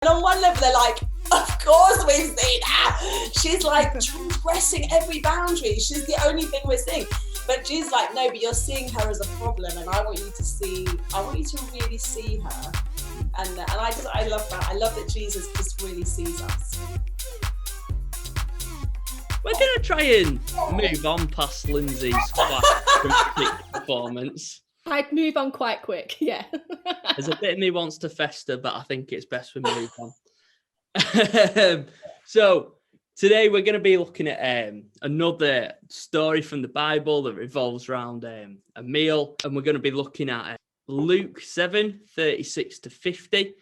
And on one level, they're like, of course we've seen her. She's like transgressing every boundary. She's the only thing we're seeing. But Jesus like, no, but you're seeing her as a problem. And I want you to really see her. And I love that. I love that Jesus just really sees us. We're going to try and move on past Lindsay's dramatic performance. I'd move on quite quick, yeah. There's a bit of me wants to fester, but I think it's best we move on. So today we're going to be looking at another story from the Bible that revolves around a meal, and we're going to be looking at Luke 7:36-50.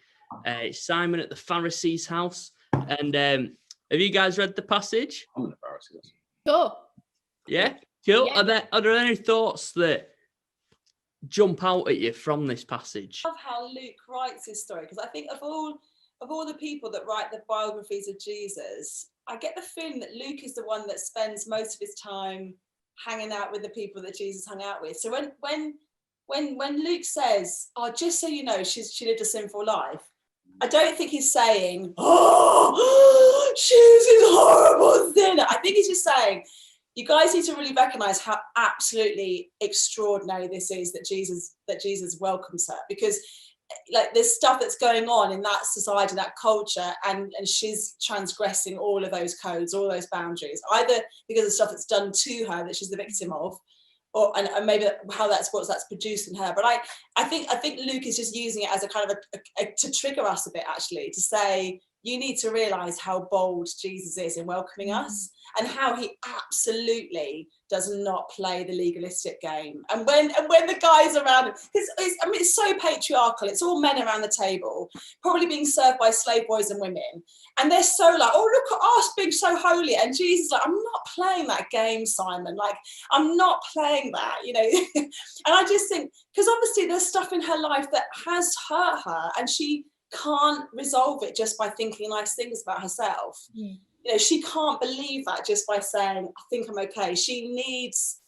It's Simon at the Pharisees' house. And have you guys read the passage? I'm in the Pharisees. Go. Yeah, cool. Yeah. Are there any thoughts that jump out at you from this passage? I love how Luke writes his story, because I think of all the people that write the biographies of Jesus, I get the feeling that Luke is the one that spends most of his time hanging out with the people that Jesus hung out with. So when Luke says, "Oh, just so you know, she lived a sinful life," I don't think he's saying, "Oh, she's a horrible sinner." I think he's just saying, you guys need to really recognize how absolutely extraordinary this is that Jesus welcomes her, because like there's stuff that's going on in that society, that culture, and she's transgressing all of those codes, all those boundaries, either because of stuff that's done to her that she's the victim of, or and maybe what that's produced in her. But I think Luke is just using it as a kind of a to trigger us a bit, actually, to say, you need to realize how bold Jesus is in welcoming us, and how he absolutely does not play the legalistic game. And when the guys around him, it's so patriarchal. It's all men around the table, probably being served by slave boys and women, and they're so like, "Oh, look at us being so holy," and Jesus is like, "I'm not playing that game, Simon. Like, I'm not playing that, you know." And I just think, because obviously there's stuff in her life that has hurt her, and she can't resolve it just by thinking nice things about herself. You know, she can't believe that just by saying, "I think I'm okay." She needs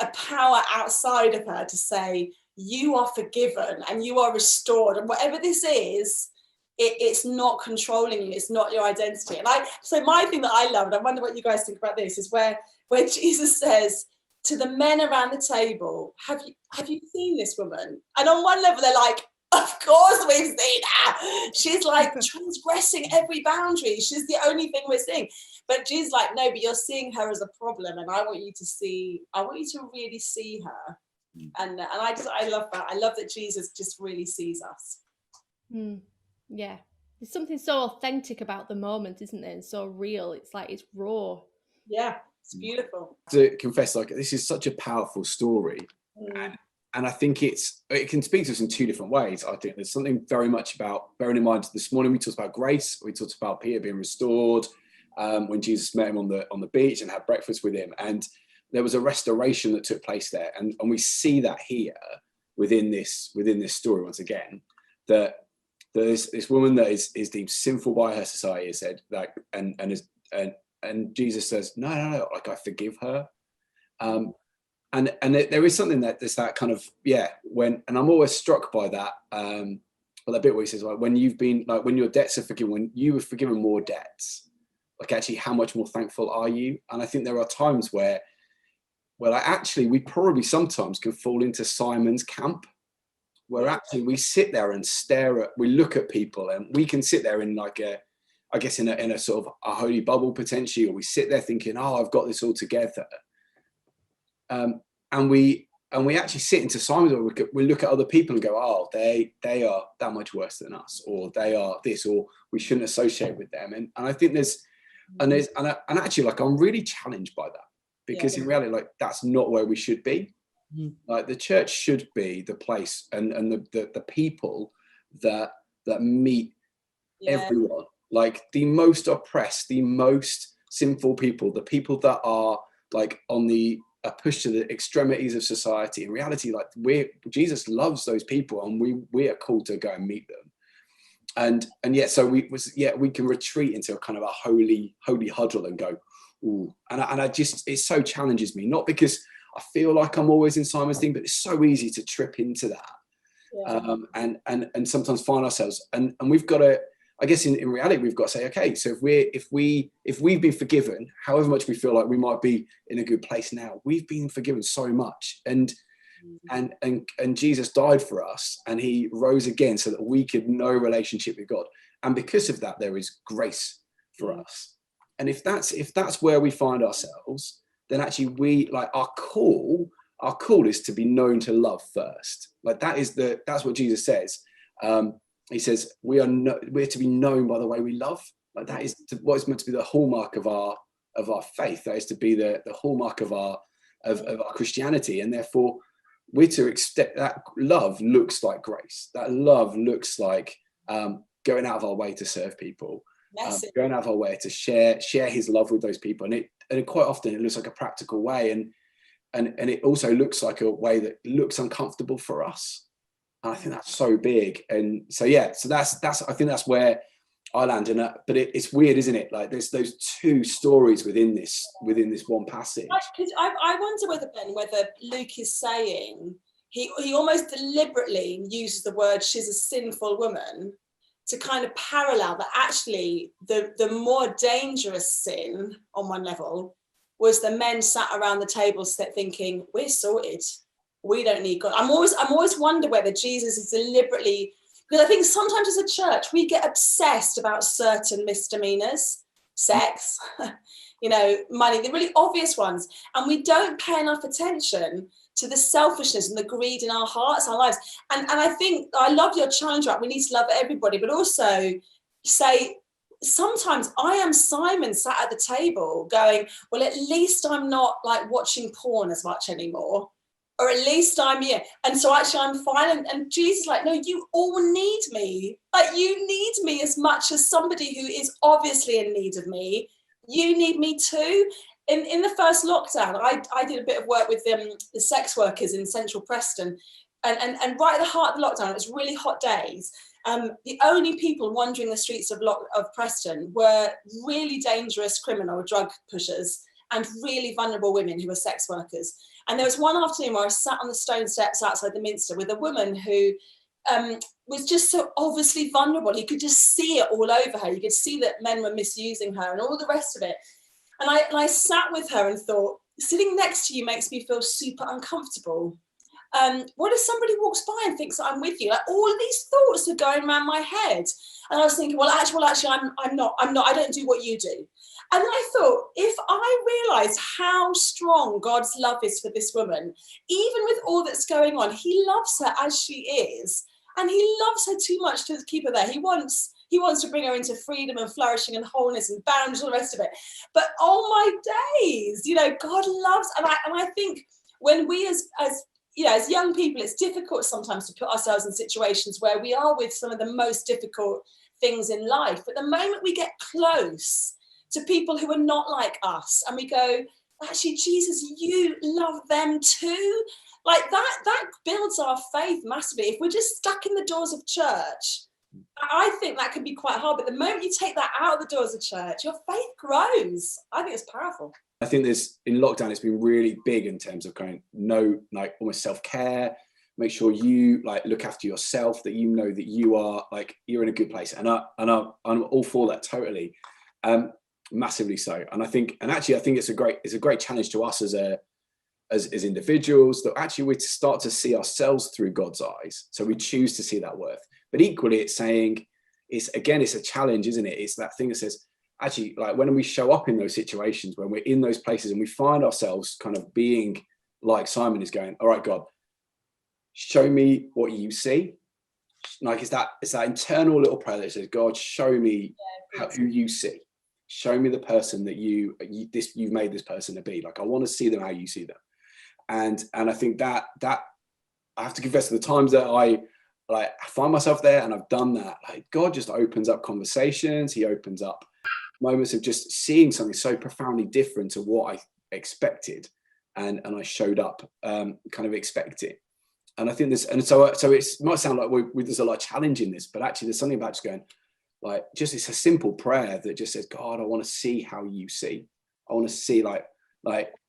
a power outside of her to say, "You are forgiven and you are restored, and whatever this is, it's not controlling you. It's not your identity." And so my thing that I love, and I wonder what you guys think about this, is where Jesus says to the men around the table, have you seen this woman? And on one level they're like, of course we've seen her. She's like transgressing every boundary. She's the only thing we're seeing. But Jesus like, no, but you're seeing her as a problem, and I want you to really see her. And I love that. I love that Jesus just really sees us. Yeah. There's something so authentic about the moment, isn't there? And so real. It's like, it's raw. Yeah, it's beautiful. To confess, like, this is such a powerful story. And I think it can speak to us in two different ways. I think there's something very much about, bearing in mind this morning we talked about grace, we talked about Peter being restored when Jesus met him on the beach and had breakfast with him, and there was a restoration that took place there, and we see that here within this story once again, that there's this woman that is deemed sinful by her society, is said, like, and Jesus says, no, like, I forgive her. And there is something that there's that kind of, and I'm always struck by that, that bit where he says, like, when your debts are forgiven, when you have forgiven more debts, like, actually, how much more thankful are you? And I think there are times where actually we probably sometimes can fall into Simon's camp, where actually we sit there and we look at people, and we can sit there in like in a sort of a holy bubble potentially, or we sit there thinking, "Oh, I've got this all together." And we actually sit into Simon's, or we look at other people and go, "Oh, they are that much worse than us," or "They are this," or "We shouldn't associate with them." And I think and actually, like, I'm really challenged by that, because in reality, like, that's not where we should be. Like, the church should be the place and the people that meet everyone, like the most oppressed, the most sinful people, the people that are like on the pushed to the extremities of society. In reality, like, Jesus loves those people, and we are called to go and meet them. And yet, so we can retreat into a kind of a holy huddle and go, ooh. And it so challenges me, not because I feel like I'm always in Simon's thing, but it's so easy to trip into that. And sometimes find ourselves, and we've got to, I guess in reality, we've got to say, okay, so if we've been forgiven, however much we feel like we might be in a good place now, we've been forgiven so much. And Jesus died for us, and he rose again so that we could know relationship with God. And because of that, there is grace for us. And if that's where we find ourselves, then actually we, like, our call is to be known to love first. Like that's what Jesus says. He says we're to be known by the way we love. Like that is what is meant to be the hallmark of our faith. That is to be the hallmark of our Christianity, and therefore we're to expect that love looks like grace. That love looks like going out of our way to serve people, going out of our way to share his love with those people. And quite often it looks like a practical way, and it also looks like a way that looks uncomfortable for us. And I think that's so big. And so that's I think that's where I land in that. But it's weird, isn't it? Like there's those two stories within this one passage. I wonder whether Luke is saying he almost deliberately uses the word she's a sinful woman to kind of parallel that actually the more dangerous sin on one level was the men sat around the table thinking, we're sorted, we don't need God. I'm always wonder whether Jesus is deliberately, because I think sometimes as a church we get obsessed about certain misdemeanors, sex, money, the really obvious ones, and we don't pay enough attention to the selfishness and the greed in our hearts, our lives. And I think I love your challenge, right? We need to love everybody, but also say, sometimes I am Simon sat at the table going, well, at least I'm not like watching porn as much anymore, or at least I'm here. And so actually I'm fine. And Jesus is like, no, you all need me. Like you need me as much as somebody who is obviously in need of me. You need me too. In the first lockdown, I did a bit of work with the sex workers in central Preston. And right at the heart of the lockdown, it was really hot days. The only people wandering the streets of Preston were really dangerous criminal drug pushers and really vulnerable women who were sex workers. And there was one afternoon where I sat on the stone steps outside the Minster with a woman who was just so obviously vulnerable. You could just see it all over her. You could see that men were misusing her and all the rest of it. And I sat with her and thought, sitting next to you makes me feel super uncomfortable. What if somebody walks by and thinks that I'm with you? Like all of these thoughts are going around my head. And I was thinking, well, actually, I'm not, I don't do what you do. And then I thought, if I realised how strong God's love is for this woman, even with all that's going on, he loves her as she is. And he loves her too much to keep her there. He wants to bring her into freedom and flourishing and wholeness and boundaries, all the rest of it. But oh my days, God loves, and I think when we as young people, it's difficult sometimes to put ourselves in situations where we are with some of the most difficult things in life. But the moment we get close to people who are not like us and we go, actually, Jesus, you love them too. Like that builds our faith massively. If we're just stuck in the doors of church, I think that can be quite hard. But the moment you take that out of the doors of church, your faith grows. I think it's powerful. I think in lockdown, it's been really big in terms of like almost self-care, make sure you like look after yourself, that you know that you are like, you're in a good place. And I'm all for that totally. Massively so. And I think it's a great challenge to us as individuals, that actually we start to see ourselves through God's eyes. So we choose to see that worth. But equally, it's saying, it's a challenge, isn't it? It's that thing that says, actually, like when we show up in those situations, when we're in those places and we find ourselves kind of being like Simon is going, all right, God, show me what you see. Like it's that internal little prayer that says, God, show me who you see. Show me the person that you've made this person to be. Like, I want to see them how you see them. And I think that I have to confess to the times that I find myself there and I've done that, like God just opens up conversations. He opens up moments of just seeing something so profoundly different to what I expected. And I showed up kind of expecting. And I think so it might sound like there's a lot of challenge in this, but actually there's something about just going, like, just it's a simple prayer that just says, God, I want to see how you see. I want to see like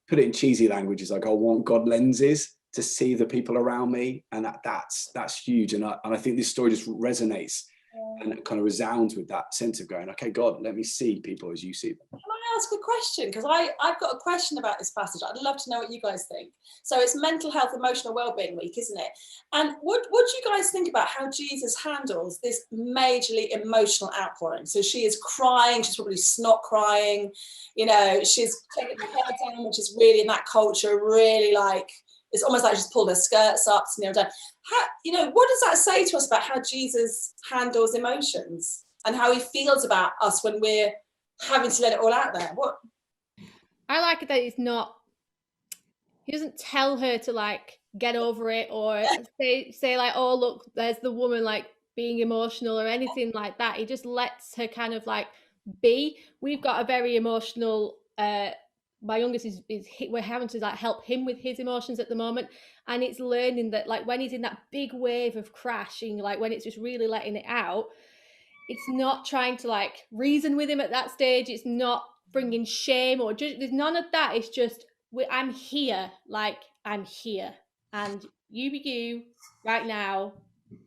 put it in cheesy languages, like I want God lenses to see the people around me. And that's huge. And I think this story just resonates and it kind of resounds with that sense of going, okay, God, let me see people as you see them. Can I ask a question? Because I've got a question about this passage. I'd love to know what you guys think. So it's Mental Health, Emotional Wellbeing Week, isn't it? And what do you guys think about how Jesus handles this majorly emotional outpouring? So she is crying, she's probably snot crying, you know, she's taking her hair down, which is really in that culture, really like, it's almost like she's pulled her skirts up to kneel down. How, you know, what does that say to us about how Jesus handles emotions and how he feels about us when we're having to let it all out there? What I like it that it's not, he doesn't tell her to like get over it or say like, oh look, there's the woman like being emotional or anything like that. He just lets her kind of like be. We've got a very emotional my youngest is we're having to like help him with his emotions at the moment, and it's learning that like when he's in that big wave of crashing, like when it's just really letting it out, it's not trying to like reason with him at that stage. It's not bringing shame or just, there's none of that. It's just I'm here, like I'm here, and you be you right now,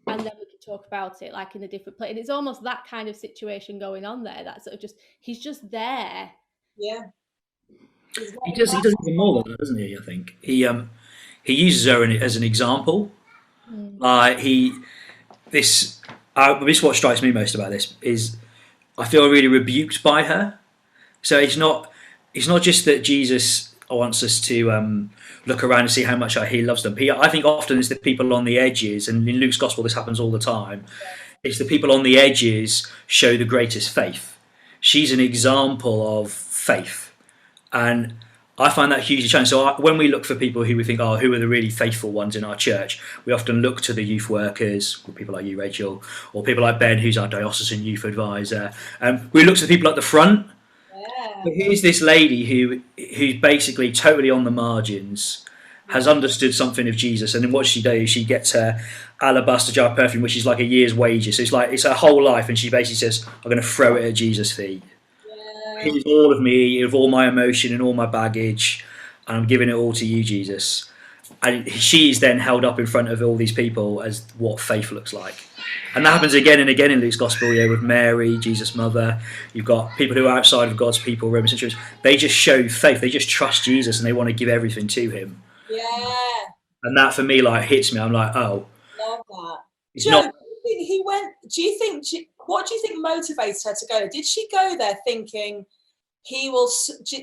and then we can talk about it like in a different place. And it's almost that kind of situation going on there. That sort of just he's just there. yeah. He does even more than that, doesn't he? I think he uses her as an example. This what strikes me most about this is I feel really rebuked by her. So it's not just that Jesus wants us to look around and see how much he loves them. I think often it's the people on the edges, and in Luke's gospel this happens all the time. It's the people on the edges show the greatest faith. She's an example of faith. And I find that hugely challenging. So when we look for people who we think, oh, who are the really faithful ones in our church, we often look to the youth workers, or people like you, Rachel, or people like Ben, who's our diocesan youth advisor. We look to the people at the front. Yeah. But here's this lady who's basically totally on the margins, has understood something of Jesus, and then what she does, she gets her alabaster jar of perfume, which is like a year's wages. So it's her whole life, and she basically says, I'm going to throw it at Jesus' feet. Here's all of me, of all my emotion and all my baggage, and I'm giving it all to you, Jesus. And she's then held up in front of all these people as what faith looks like. And that happens again and again in Luke's gospel, with Mary, Jesus' mother. You've got people who are outside of God's people, Roman centurions. They just show faith. They just trust Jesus and they want to give everything to him. Yeah. And that for me like hits me. I'm like, oh. Love that. It's Joe, not. What do you think motivated her to go there? Did she go there thinking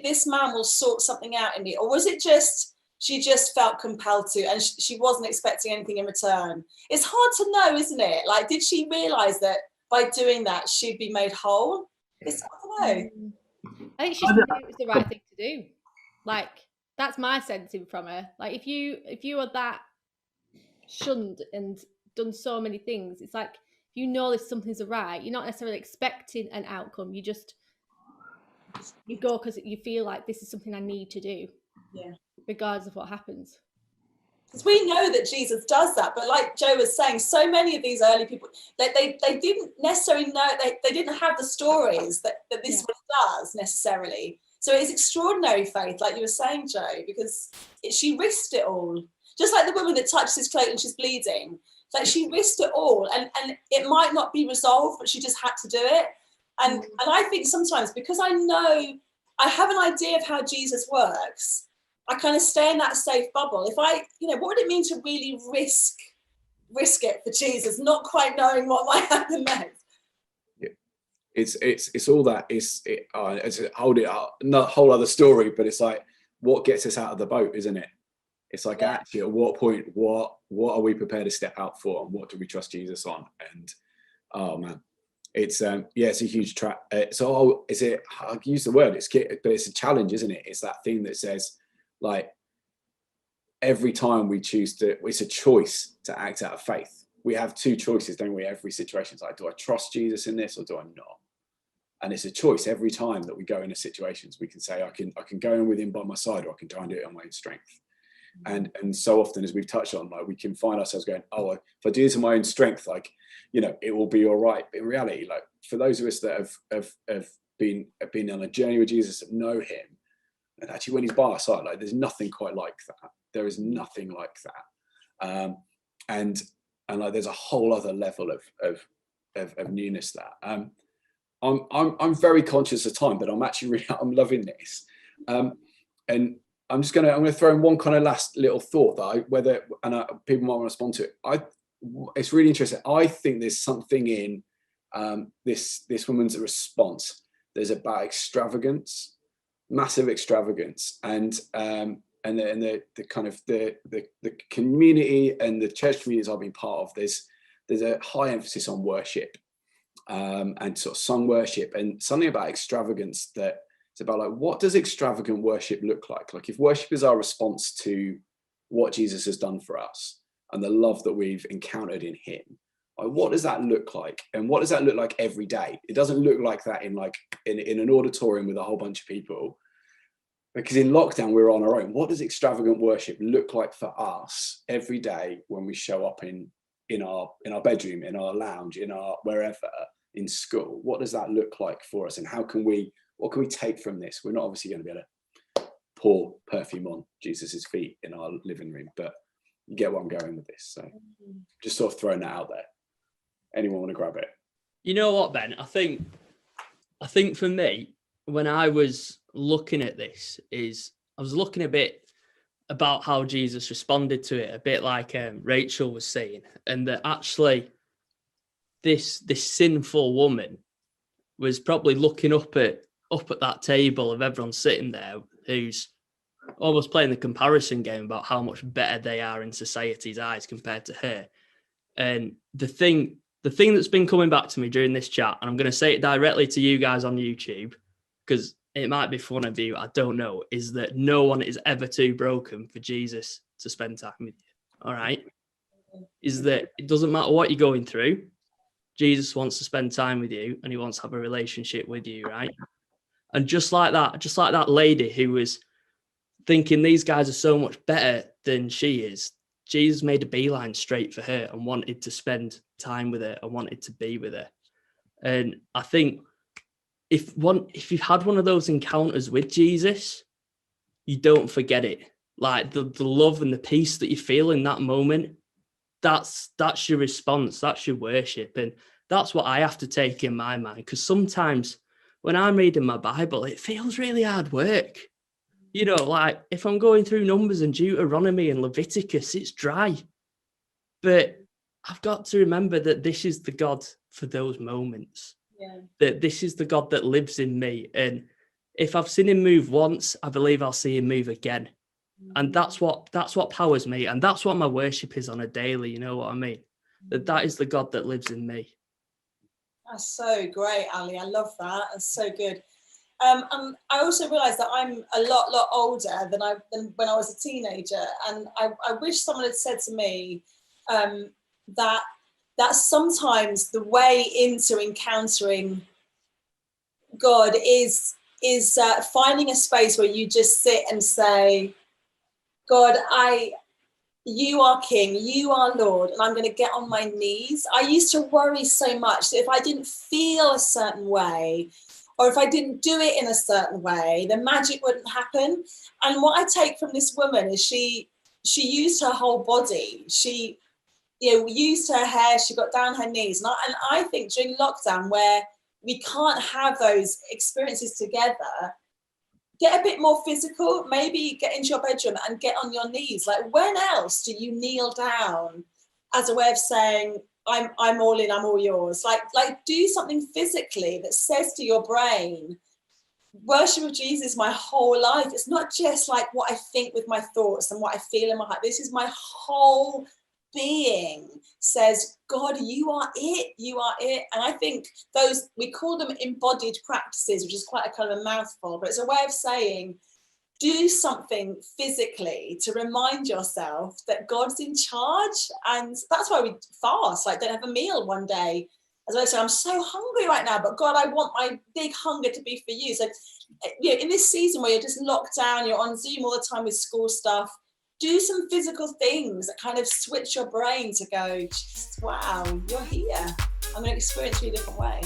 this man will sort something out in me, or was it just she just felt compelled to, and she wasn't expecting anything in return? It's hard to know, isn't it? Like, did she realize that by doing that she'd be made whole? It's hard to know. I think she knew it was the right thing to do. Like, that's my sensing from her. Like, if you are that shunned and done so many things, it's like, if you know if something's right, you're not necessarily expecting an outcome. You go because you feel like this is something I need to do. Yeah. Regardless of what happens. Because we know that Jesus does that, but like Joe was saying, so many of these early people, they didn't necessarily know, they didn't have the stories that this one does necessarily. So it's extraordinary faith, like you were saying, Joe, because she risked it all. Just like the woman that touched his cloak and she's bleeding. Like, she risked it all, and it might not be resolved, but she just had to do it. And I think sometimes, because I know I have an idea of how Jesus works, I kind of stay in that safe bubble. If what would it mean to really risk it for Jesus, not quite knowing what might happen next? Yeah. It's all that. It's a whole other story, but it's like, what gets us out of the boat, isn't it? It's like, actually, at what point, what are we prepared to step out for, and what do we trust Jesus on? And oh man, it's it's a huge trap. I'll use the word, but it's a challenge, isn't it? It's that thing that says, like, every time we choose to, it's a choice to act out of faith. We have two choices, don't we? Every situation is like, do I trust Jesus in this or do I not? And it's a choice every time that we go into situations. We can say, I can go in with him by my side, or I can try and do it on my own strength. And so often, as we've touched on, like, we can find ourselves going, oh, if I do this in my own strength, like, it will be all right. But in reality, like, for those of us that have been on a journey with Jesus, that know him, and actually when he's by our side, like, there's nothing quite like that. There is nothing like that. And like, there's a whole other level of of newness there. I'm very conscious of time, but I'm actually I'm loving this. And I'm gonna throw in one kind of last little thought that people might want to respond to it. It's really interesting. I think there's something in this woman's response. There's about extravagance, massive extravagance, and the kind of the community and the church communities I've been part of. There's a high emphasis on worship, and sort of song worship, and something about extravagance that it's about, like, what does extravagant worship look like? Like, if worship is our response to what Jesus has done for us and the love that we've encountered in him, like, what does that look like? And what does that look like every day? It doesn't look like that in an auditorium with a whole bunch of people, because in lockdown we're on our own. What does extravagant worship look like for us every day when we show up in our bedroom, in our lounge, in our wherever, in school? What does that look like for us, and what can we take from this? We're not obviously going to be able to pour perfume on Jesus's feet in our living room, but you get where I'm going with this. So just sort of throwing that out there. Anyone want to grab it? You know what, Ben? I think for me, when I was looking at this, I was looking a bit about how Jesus responded to it, a bit like Rachel was saying, and that actually this sinful woman was probably looking up at that table of everyone sitting there, who's almost playing the comparison game about how much better they are in society's eyes compared to her. And the thing that's been coming back to me during this chat, and I'm going to say it directly to you guys on YouTube, because it might be for one of you, I don't know, is that no one is ever too broken for Jesus to spend time with you. All right? Is that it doesn't matter what you're going through, Jesus wants to spend time with you, and he wants to have a relationship with you, right? And just like that lady who was thinking these guys are so much better than she is, Jesus made a beeline straight for her and wanted to spend time with her and wanted to be with her. And I think if you've had one of those encounters with Jesus, you don't forget it. Like the love and the peace that you feel in that moment, that's your response, that's your worship. And that's what I have to take in my mind, because sometimes when I'm reading my Bible, it feels really hard work. You know, like if I'm going through Numbers and Deuteronomy and Leviticus, it's dry. But I've got to remember that this is the God for those moments. Yeah. That this is the God that lives in me. And if I've seen him move once, I believe I'll see him move again. And that's what powers me. And that's what my worship is on a daily, you know what I mean? That is the God that lives in me. That's so great, Ali. I love that. That's so good. I also realised that I'm a lot older than when I was a teenager, and I wish someone had said to me that sometimes the way into encountering God is finding a space where you just sit and say, God, you are King, you are Lord, and I'm going to get on my knees. I used to worry so much that if I didn't feel a certain way, or if I didn't do it in a certain way, the magic wouldn't happen. And what I take from this woman is she used her whole body. She, used her hair. She got down her knees. And I think during lockdown, where we can't have those experiences together, get a bit more physical. Maybe get into your bedroom and get on your knees. Like, when else do you kneel down as a way of saying, I'm all in, I'm all yours? Like do something physically that says to your brain, worship of Jesus my whole life. It's not just like what I think with my thoughts and what I feel in my heart. This is my whole being says, God, you are it, you are it. And I think those, we call them embodied practices, which is quite a kind of a mouthful, but it's a way of saying, do something physically to remind yourself that God's in charge. And that's why we fast, like don't have a meal one day. As I say, I'm so hungry right now, but God, I want my big hunger to be for you. So, in this season where you're just locked down, you're on Zoom all the time with school stuff, do some physical things that kind of switch your brain to go, wow, you're here. I'm going to experience you a different way.